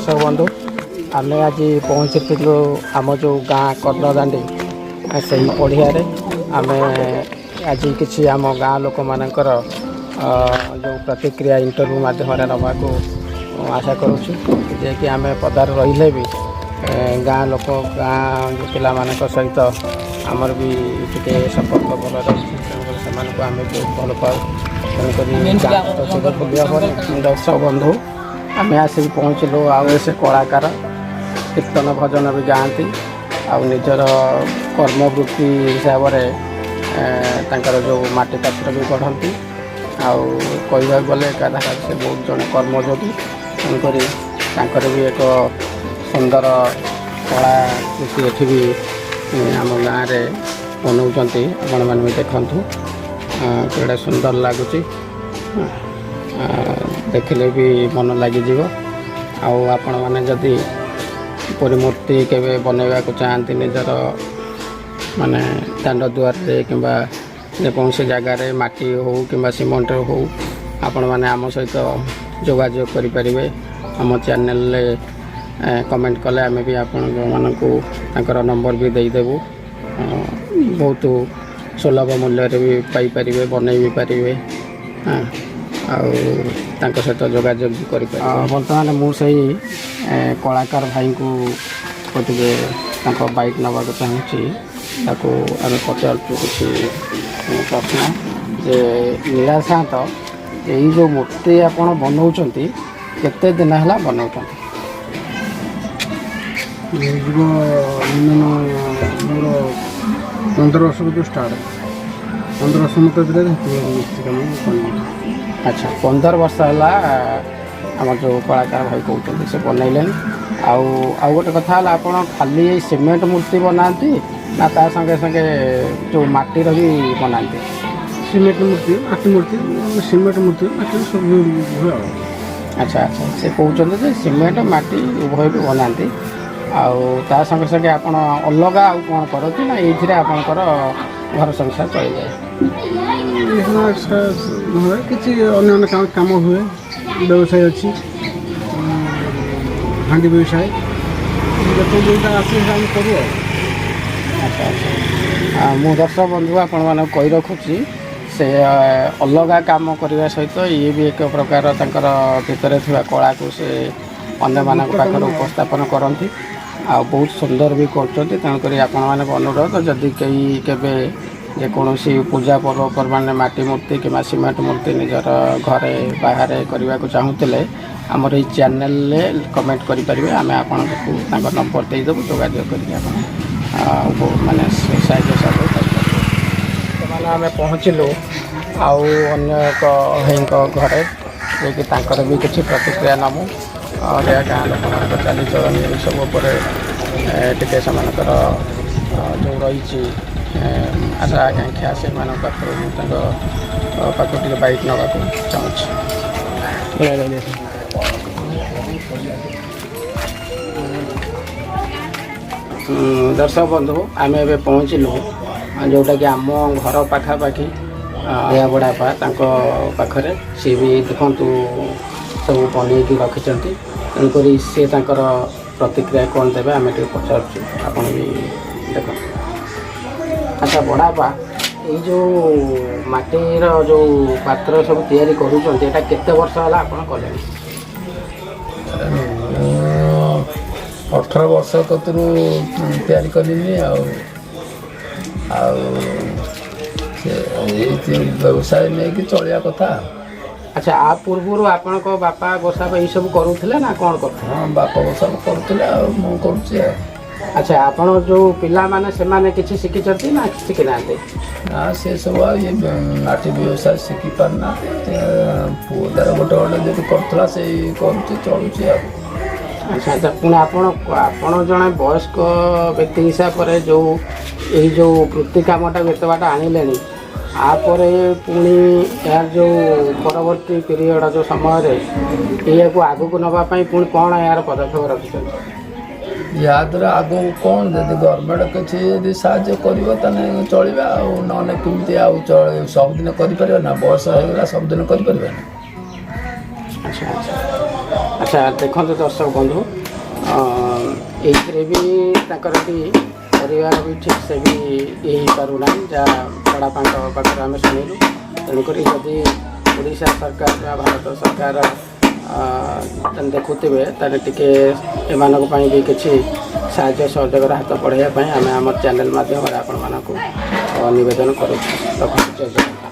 दर्शक बंधु आम आज पहुँचीलु आम जो गाँ कर्णदांडी से पड़िया आम आज किसी आम गाँ लोक मानकर जो प्रतिक्रिया इंटरव्यू मध्यम नवा को आशा करुचु जे कि आम पदार रही भी गाँ लोक गाँ पिला सहित आमर भी टे संपर्क भल रही से आम बहुत भल पाऊ तेणुक दर्शक बंधु आम आसिक पहुँचलु से कलाकार कीर्तन भजन भी गाँती आजर कर्मवृत्ति हिसाब से जो माटी पात्र भी गढ़ती आगा गले एकाधार से बहुत जन कर्मयोगी तेणुक भी एक सुंदर कलाकृति एठी भी आम गाँव में बनाऊँच आपण मैंने देखूँ केड़ा सुंदर लगुच देखिले भी मन लगिज आपण मैंने जदि पूरी मूर्ति केवे बनवा को चाहती निजर माने दांड दुआर किंबा जेकोसी जगार माटी हो कि सीमेंट हो आपण मैंने आम सहित जोगाजोग करें आम चैनल कमेंट कले आम भी आपण मानक नंबर भी देदेबू बहुत सुलभ मूल्य भी पाइपर बनई भी पारे सहित जोगाजोग भी कर बर्तमान मुझे कलाकार भाई को गोटे बाइक नवा चाहूँगी आम पचारूँ किसी प्रश्न जे नीला सात यही जो मूर्ति आप बनाऊँ केते दिन है बनाऊँ मोर 15 वर्ष तो स्टार्ट 15 वर्ष मूर्ति काम। अच्छा 15 वर्ष है आम जो कलाकार भाई कहते से बनइले आउ गोटे कथा आप खाली सीमेंट मूर्ति बनाती ना ता संगे संगे जो माटीर भी बनाती सीमेंट मूर्ति माटी मूर्ति सीमेंट मूर्ति माटी सब हुए। अच्छा अच्छा से कहते सीमेंट माटी उभय भी बनाती ता संगे संगे आप अलग आउ कौन करती ना ये आपंकर घर संसार चल जाए किसी अन्य काम हुए व्यवसाय अच्छी हाँ व्यवसाय जो आसे करूँ। अच्छा अच्छा मु दर्शक बंधु आपण मान कही रखुची से अलग काम करने सहित ये भी एक प्रकार तंकर भितर थिबा कला को से अन्य मानक पाखर उपस्थापन करती बहुत सुंदर भी करते तेणुक आपण मान अनुरोध जदि कई केबे जेकोसी पूजा पर्वपर्वाणी माटी मूर्ति कि सीमेंट मूर्ति निजर घरे बाहर करने को चाहूले आमर ये चैनल कमेंट करेंगे आम आपको नंबर देदेबू जोगाजोग कर माने साइज सब मैंने आम पहुँचलु अन्य एक भाई घरे जे भी किसी प्रतिक्रिया नमु गाँ लोक चालीचलन सब टे से जो रही आशा आकांक्षा से पाख टे बाइक नवा चाहूँगी। दर्शक बंधु आम ए पहुँचलु जोटा कि आम घर पाखापाखि या बड़ापा पाखरे सी भी देखु सब बनईकी रखिंट तेणुक सी प्रतिक्रिया कौन देवे आम टे पचारूँ आप भी देख। अच्छा बड़ापा ये जो माटीर जो पात्र सब तैयारी करूँचा केते वर्ष है आप कले 18 वर्ष कतरू तैयारी कलिनी व्यवसाय नहीं कि चलिया कथा। अच्छा आ पूर्व आपण को बापा गोसाप यही सब करूले ना कौन कर? हाँ बापा गोसाप करुले मुझे। अच्छा आपण जो पिला माने से माने किछि शिखिचती ना शिखि नाते? हाँ से सब ये माटी व्यवसाय शिखि पारना पुदार गोटे गोटे जो करथला से करूचे चलुचे। अच्छा अच्छा पुणी आपण जड़े वयस्क व्यक्ति हिसाब से जो यही जो वृत्ति कामटा एत बाट आणिले आपर पुणी यार जो परवर्ती पीरियड जो समय या आग को नापी पुणी कौन यार पदक्षेप रखिंट या द्वारा आग कौन जब गवर्नमेंट किसी साहय कर चलवा ना कमी सबुदिन कर बयस होगा सबुदिन कर। अच्छा अच्छा अच्छा देखो दर्शक बंधु ଏଇଥିରେ ବି ତାଙ୍କର ବି ପରିବାର ବି ଠିକ୍ ସେ ବି ହେଇପାରୁନାହିଁ, ଯାହା ବଡ଼ବାପାଙ୍କ ପାଖରୁ ଆମେ ଶୁଣିଲୁ। ତେଣୁକରି ଯଦି ଓଡ଼ିଶା ସରକାର ବା ଭାରତ ସରକାର ଦେଖୁଥିବେ ତାହେଲେ ଟିକେ ଏମାନଙ୍କ ପାଇଁ ବି କିଛି ସାହାଯ୍ୟ ସହଯୋଗର ହାତ ବଢ଼ାଇବା ପାଇଁ ଆମେ ଆମ ଚ୍ୟାନେଲ୍ ମାଧ୍ୟମରେ ଆପଣମାନଙ୍କୁ ନିବେଦନ କରୁଛୁ। ରଖୁଛୁ।